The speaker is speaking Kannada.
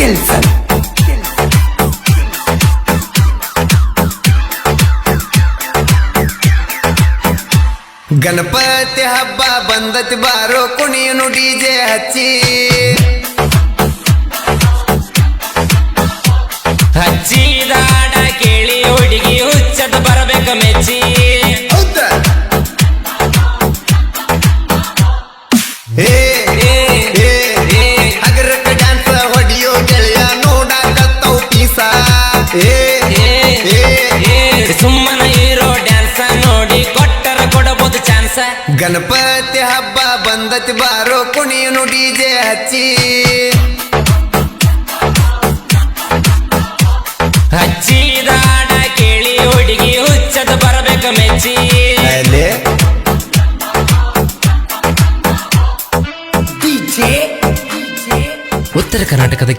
ಕೆಲ್ಸ ಗಣಪತಿ ಹಬ್ಬ ಬಂದತಿ ಬಾರೋ ಕುಣಿಯನು ಡಿಜೆ ಹಚ್ಚಿ ಹಚ್ಚಿದಾಡ ಕೇಳಿ ಹುಡುಗಿ ಹುಚ್ಚದ ಬರಬೇಕ ಮೆಚ್ಚಿ ಹಗರಕ ಡ್ಯಾನ್ಸ್ ಹೊಡಿಯೋ ಗೆಳೆಯ ನೋಡಾಕತ್ತವು ಪೀಸ ಸುಮ್ಮನ ಇರೋ ಡ್ಯಾನ್ಸ ನೋಡಿ ಕೊಟ್ಟರ ಕೊಡಬಹುದು ಚಾನ್ಸ ಗಣಪತಿ ಹಬ್ಬ ಬಂದತಿ ಬಾರೋ ಕುಣಿಯನು ಡಿಜೆ ಹಚ್ಚಿ ಹಚ್ಚಿದಾಡ ಕೇಳಿ ಹುಡುಗಿ ಹುಚ್ಚದ ಬರಬೇಕ ಮೆಚ್ಚಿ ಉತ್ತರ ಕರ್ನಾಟಕದ